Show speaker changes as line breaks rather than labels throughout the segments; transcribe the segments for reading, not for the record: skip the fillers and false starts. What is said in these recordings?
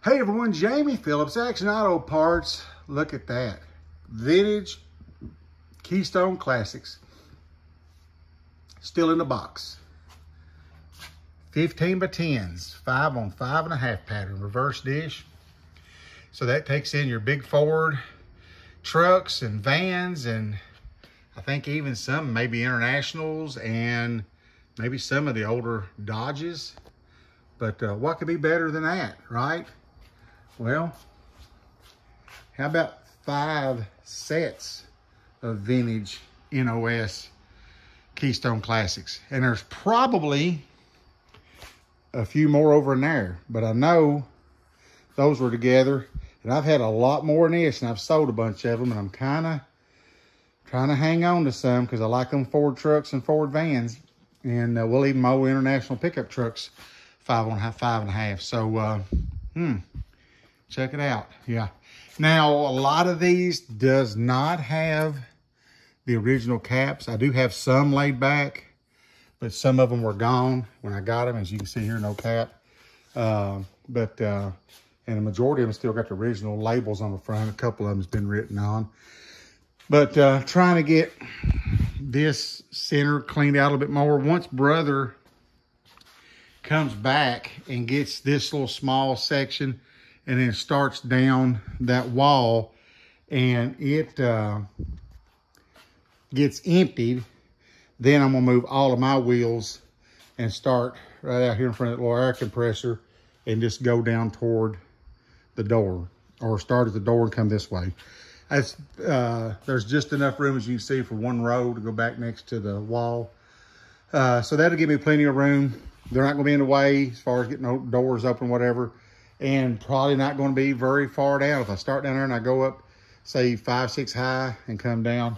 Hey everyone, Jamie Phillips, Action Auto Parts. Look at that. Vintage Keystone Klassics. Still in the box. 15 by 10s, 5 on 5.5 pattern, reverse dish. So that takes in your big Ford trucks and vans, and I think even some maybe Internationals and maybe some of the older Dodges. But what could be better than that, right? Well, how about 5 sets of vintage NOS Keystone Klassics? And there's probably a few more over in there, but I know those were together. And I've had a lot more than this, and I've sold a bunch of them, and I'm kind of trying to hang on to some because I like them Ford trucks and Ford vans. And we'll even mow International pickup trucks 5 on 5.5. So, check it out. Yeah. Now, a lot of these does not have the original caps. I do have some laid back, but some of them were gone when I got them. As you can see here, no cap. And the majority of them still got the original labels on the front. A couple of them has been written on. But trying to get this center cleaned out a little bit more. Once brother comes back and gets this little small section and then starts down that wall and it gets emptied, then I'm gonna move all of my wheels and start right out here in front of the little air compressor and just go down toward the door, or start at the door and come this way. There's just enough room, as you can see, for one row to go back next to the wall. So that'll give me plenty of room. They're not gonna be in the way as far as getting doors open, whatever. And probably not gonna be very far down. If I start down there and I go up, say 5, 6 high and come down,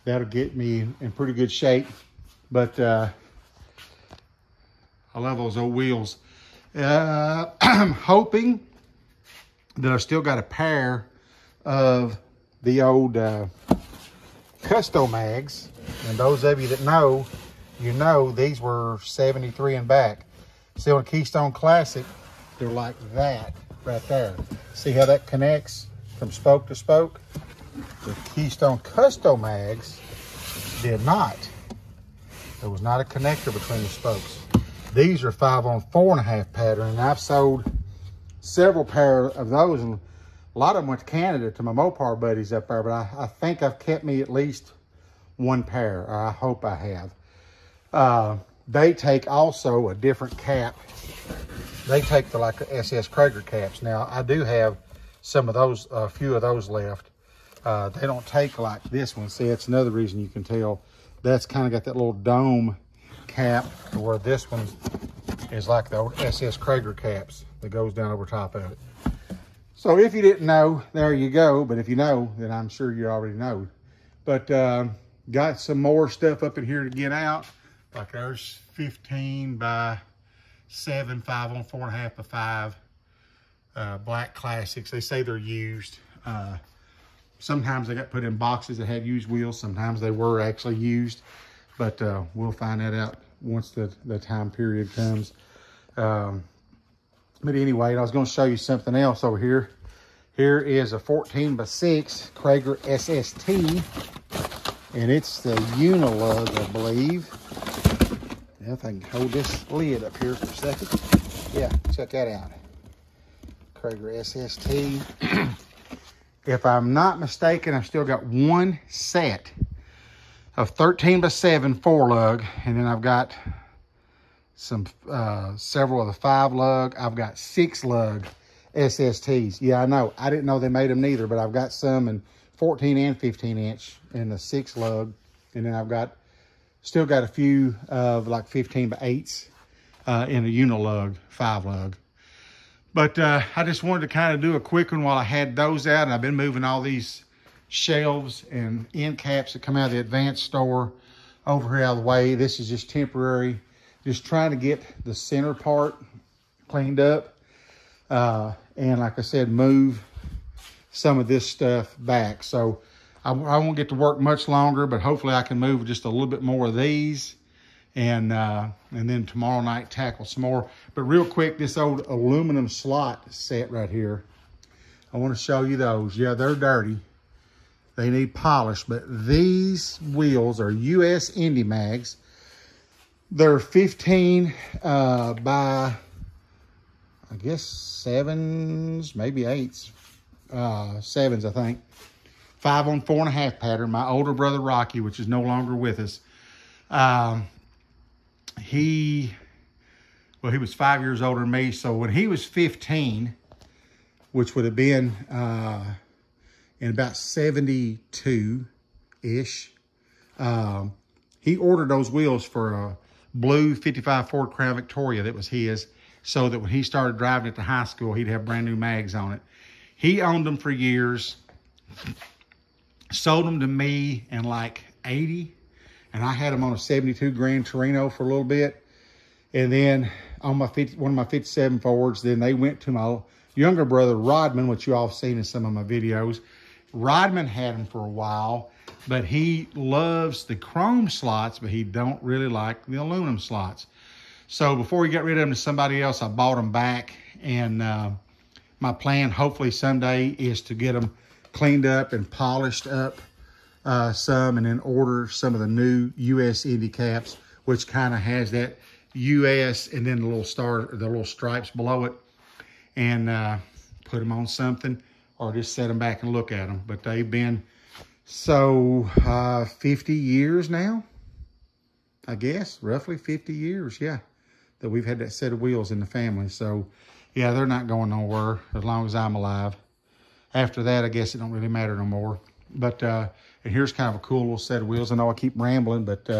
that'll get me in pretty good shape. But I love those old wheels. I'm hoping that I still got a pair of the old Custom mags. And those of you that know, you know these were 73 and back. See, on a Keystone Klassic, they're like that right there. See how that connects from spoke to spoke? The Keystone Custom mags did not. There was not a connector between the spokes. These are 5 on 4.5 pattern, and I've sold several pair of those, and a lot of them went to Canada to my Mopar buddies up there, but I think I've kept me at least one pair, or I hope I have. They take also a different cap. They take the like the SS Krager caps. Now, I do have some of those, a few of those left. They don't take like this one. See, that's another reason you can tell. That's kind of got that little dome cap, where this one is like the old SS Krager caps that goes down over top of it. So if you didn't know, there you go. But if you know, then I'm sure you already know. But got some more stuff up in here to get out. Like there's 15 by 7, 5 on 4.5 by 5 black Klassics. They say they're used. Sometimes they got put in boxes that had used wheels. Sometimes they were actually used. But we'll find that out once the time period comes. But anyway, I was going to show you something else over here. Here is a 14 by 6 Krager SST. And it's the Unilug, I believe. If I can hold this lid up here for a second. Yeah, check that out. Krager SST. If I'm not mistaken, I've still got one set of 13 by 7 4-lug. And then I've got some several of the 5-lug. I've got 6-lug SSTs. Yeah, I know. I didn't know they made them neither, but I've got some in 14 and 15 inch in the 6-lug. And then I've still got a few of like 15 by 8s in the Unilug 5-lug. But I just wanted to kind of do a quick one while I had those out. And I've been moving all these shelves and end caps that come out of the Advanced store over here out of the way. This is just temporary. Just trying to get the center part cleaned up. And like I said, move some of this stuff back. So I won't get to work much longer, but hopefully I can move just a little bit more of these And then tomorrow night tackle some more. But real quick, this old aluminum slot set right here, I want to show you those. Yeah, they're dirty. They need polish, but these wheels are US Indy mags. They're 15 by, I guess, 7s, maybe 8s. 7s, I think. 5 on 4.5 pattern. My older brother, Rocky, which is no longer with us, he was 5 years older than me. So when he was 15, which would have been in about 72-ish, he ordered those wheels for a blue 55 Ford Crown Victoria that was his, so that when he started driving it to high school, he'd have brand new mags on it. He owned them for years, sold them to me in like 80, and I had them on a 72 Grand Torino for a little bit. And then on my one of my 57 Fords, then they went to my younger brother, Rodman, which you all have seen in some of my videos. Rodman had them for a while, but he loves the chrome slots, but he don't really like the aluminum slots. So before he got rid of them to somebody else, I bought them back. And my plan, hopefully someday, is to get them cleaned up and polished up some, and then order some of the new US Indy caps, which kind of has that US and then the little star, the little stripes below it, and put them on something, or just set them back and look at them. But they've been 50 years now, I guess, roughly 50 years, yeah, that we've had that set of wheels in the family. So yeah, they're not going nowhere as long as I'm alive. After that, I guess it don't really matter no more. But and here's kind of a cool little set of wheels. I know I keep rambling, but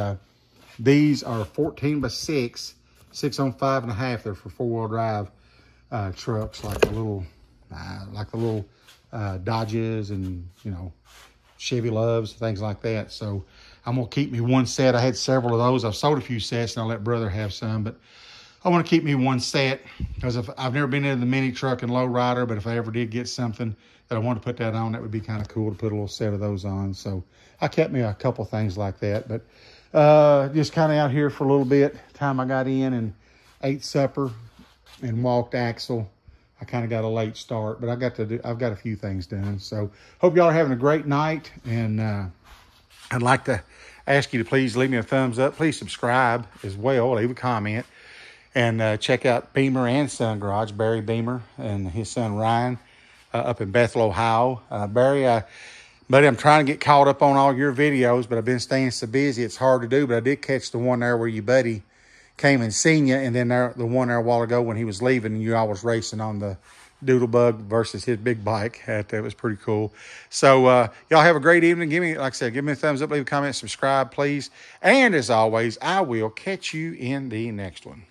these are 14 by 6, 6 on 5.5. They're for 4-wheel drive trucks, like the little Dodges and, you know, Chevy Loves, things like that. So I'm gonna keep me one set. I had several of those. I've sold a few sets, and I'll let brother have some, but I want to keep me one set, because if I've never been into the mini truck and low rider, but if I ever did get something that I want to put that on, that would be kind of cool to put a little set of those on. So I kept me a couple things like that, but just kind of out here for a little bit. Time I got in and ate supper and walked Axel, I kind of got a late start, but I've got a few things done. So hope y'all are having a great night, and I'd like to ask you to please leave me a thumbs up. Please subscribe as well, leave a comment, and check out Beamer and Son Garage, Barry Beamer and his son Ryan, up in Bethel, Ohio. Barry, buddy, I'm trying to get caught up on all your videos, but I've been staying so busy, it's hard to do. But I did catch the one there where your buddy came and seen you, and then the one there a while ago when he was leaving, and you all was racing on the Doodlebug versus his big bike. That was pretty cool. So y'all have a great evening. Like I said, give me a thumbs up, leave a comment, subscribe, please. And as always, I will catch you in the next one.